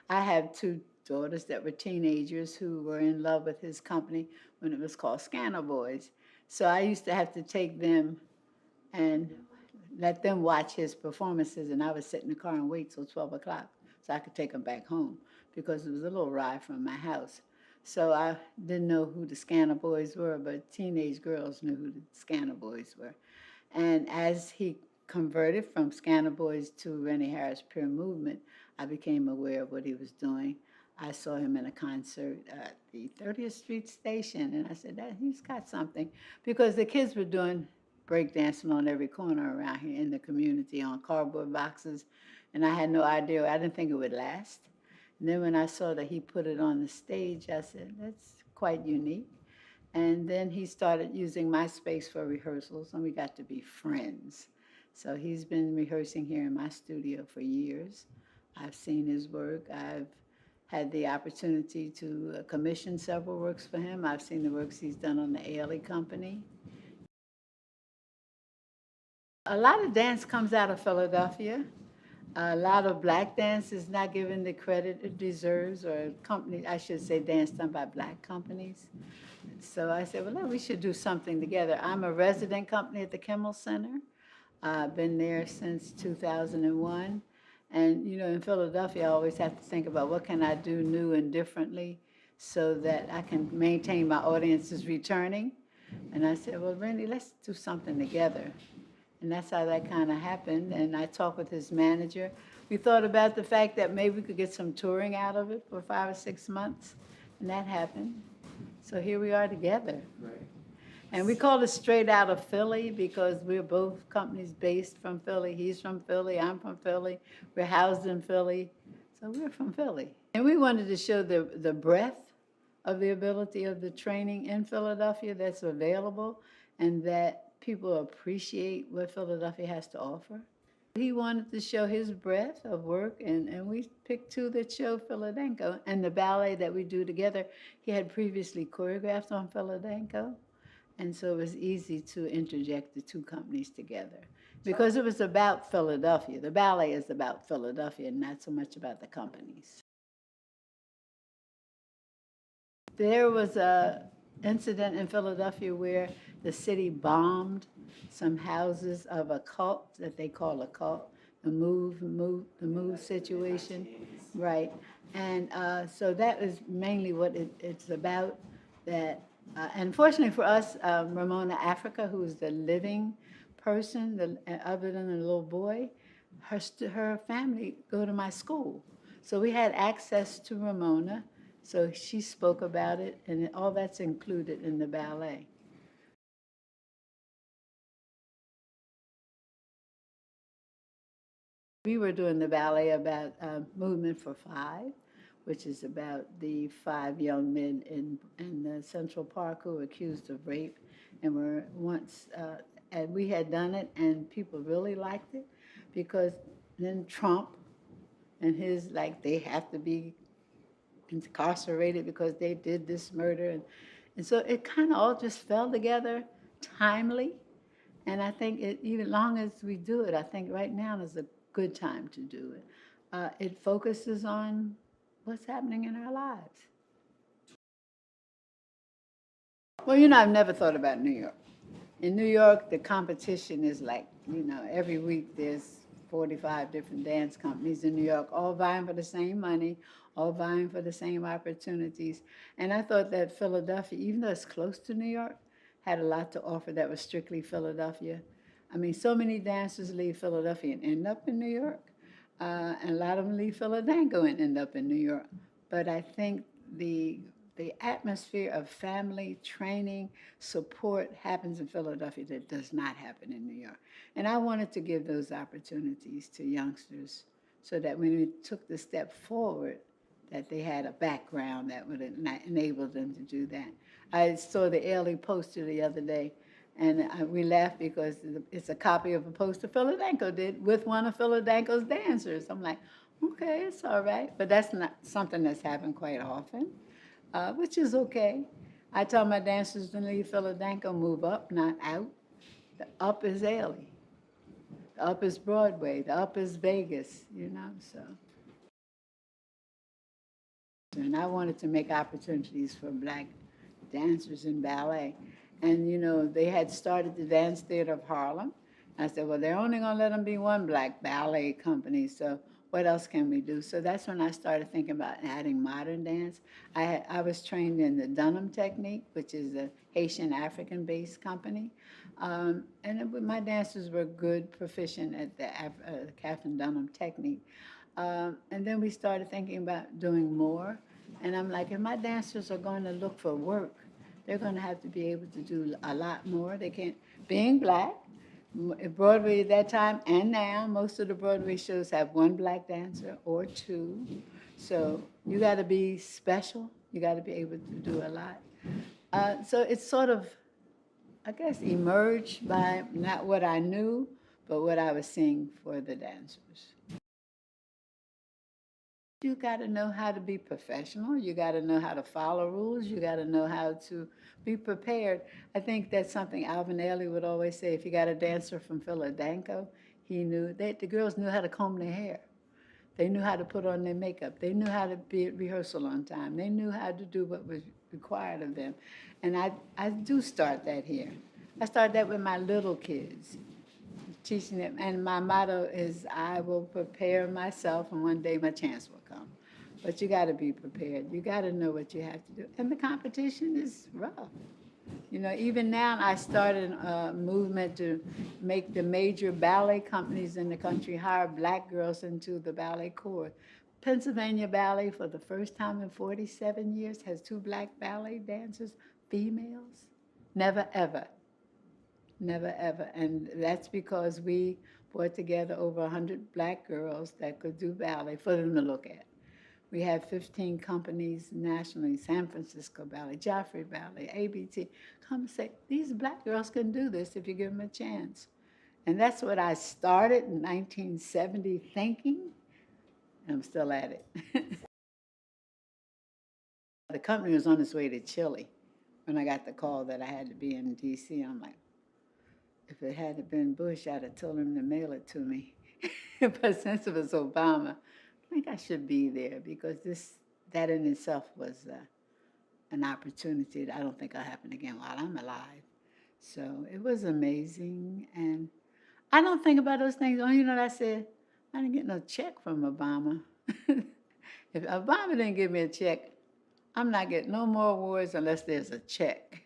I have two daughters that were teenagers who were in love with his company when it was called Scanner Boys. So I used to have to take them and let them watch his performances, and I would sit in the car and wait till 12 o'clock so I could take them back home because it was a little ride from my house. So I didn't know who the Scanner Boys were, but teenage girls knew who the Scanner Boys were. And as he converted from Scanner Boys to Rennie Harris Pure Movement, I became aware of what he was doing. I saw him in a concert at the 30th Street Station, and I said, that he's got something. Because the kids were doing breakdancing on every corner around here in the community on cardboard boxes, and I had no idea. I didn't think it would last. And then when I saw that he put it on the stage, I said, that's quite unique. And then he started using my space for rehearsals, and we got to be friends. So he's been rehearsing here in my studio for years. I've seen his work. I've had the opportunity to commission several works for him. I've seen the works he's done on the Ailey Company. A lot of dance comes out of Philadelphia. A lot of black dance is not given the credit it deserves, or company, I should say, dance done by black companies. So I said, well, we should do something together. I'm a resident company at the Kimmel Center. I've been there since 2001. And, you know, in Philadelphia, I always have to think about what can I do new and differently so that I can maintain my audiences returning. And I said, well, Randy, let's do something together. And that's how that kind of happened. And I talked with his manager. We thought about the fact that maybe we could get some touring out of it for 5 or 6 months. And that happened. So here we are together. Right. And we call it Straight Out of Philly because we're both companies based from Philly. He's from Philly, I'm from Philly. We're housed in Philly. So we're from Philly. And we wanted to show the breadth of the ability of the training in Philadelphia that's available, and that people appreciate what Philadelphia has to offer. He wanted to show his breadth of work, and we picked two that show Philadelphia. And the ballet that we do together, he had previously choreographed on Philadelphia, and so it was easy to interject the two companies together because it was about Philadelphia. The ballet is about Philadelphia, not so much about the companies. There was an incident in Philadelphia where the city bombed some houses of a cult that they call a cult, the move situation, right? And so that is mainly what it's about. That, and fortunately for us, Ramona Africa, who is the living person, other than the little boy, her family go to my school. So we had access to Ramona. So she spoke about it, and all that's included in the ballet. We were doing the ballet about Movement for Five, which is about the 5 young men in Central Park who were accused of rape, and were once, and we had done it, and people really liked it, because then Trump and his, like, they have to be incarcerated because they did this murder. And so it kind of all just fell together timely. And I think even long as we do it, I think right now is a good time to do it. It focuses on what's happening in our lives. Well, you know, I've never thought about New York. In New York, the competition is like, you know, every week there's 45 different dance companies in New York, all vying for the same money, all vying for the same opportunities. And I thought that Philadelphia, even though it's close to New York, had a lot to offer that was strictly Philadelphia. I mean, so many dancers leave Philadelphia and end up in New York, and a lot of them leave Philadelphia and end up in New York. But I think the atmosphere of family, training, support happens in Philadelphia that does not happen in New York. And I wanted to give those opportunities to youngsters so that when we took the step forward, that they had a background that would enable them to do that. I saw the Ailey poster the other day, and we laughed because it's a copy of a poster Philadelphia did with one of Philadelphia's dancers. I'm like, okay, it's all right. But that's not something that's happened quite often. Which is okay. I tell my dancers to leave Philadelphia, move up, not out. The up is Ailey. The up is Broadway. The up is Vegas, you know, so. And I wanted to make opportunities for black dancers in ballet. And, you know, they had started the Dance Theater of Harlem. I said, well, they're only going to let them be one black ballet company, so what else can we do? So that's when I started thinking about adding modern dance. I was trained in the Dunham technique, which is a Haitian African-based company. My dancers were good, proficient at the Catherine Dunham technique. And then we started thinking about doing more. And I'm like, if my dancers are going to look for work, they're going to have to be able to do a lot more. They can't, being black, Broadway at that time and now, most of the Broadway shows have one black dancer or two. So you got to be special. You got to be able to do a lot. So it's sort of, I guess, emerged by not what I knew, but what I was seeing for the dancers. You got to know how to be professional. You got to know how to follow rules. You got to know how to be prepared. I think that's something Alvin Ailey would always say. If you got a dancer from Philadelphia, he knew that the girls knew how to comb their hair. They knew how to put on their makeup. They knew how to be at rehearsal on time. They knew how to do what was required of them. And I do start that here. I start that with my little kids, teaching them. And my motto is, I will prepare myself, and one day my chance will come. But you got to be prepared. You got to know what you have to do. And the competition is rough. You know, even now, I started a movement to make the major ballet companies in the country hire black girls into the ballet corps. Pennsylvania Ballet, for the first time in 47 years, has 2 black ballet dancers, females. Never, ever. Never, ever. And that's because we brought together over 100 black girls that could do ballet for them to look at. We have 15 companies nationally, San Francisco Ballet, Joffrey Ballet, ABT, come and say, these black girls can do this if you give them a chance. And that's what I started in 1970 thinking, and I'm still at it. The company was on its way to Chile when I got the call that I had to be in D.C. I'm like, if it hadn't been Bush, I'd have told him to mail it to me. But since it was Obama, I think I should be there because that in itself was an opportunity that I don't think will happen again while I'm alive. So it was amazing. And I don't think about those things. Oh, you know what I said? I didn't get no check from Obama. If Obama didn't give me a check, I'm not getting no more awards unless there's a check.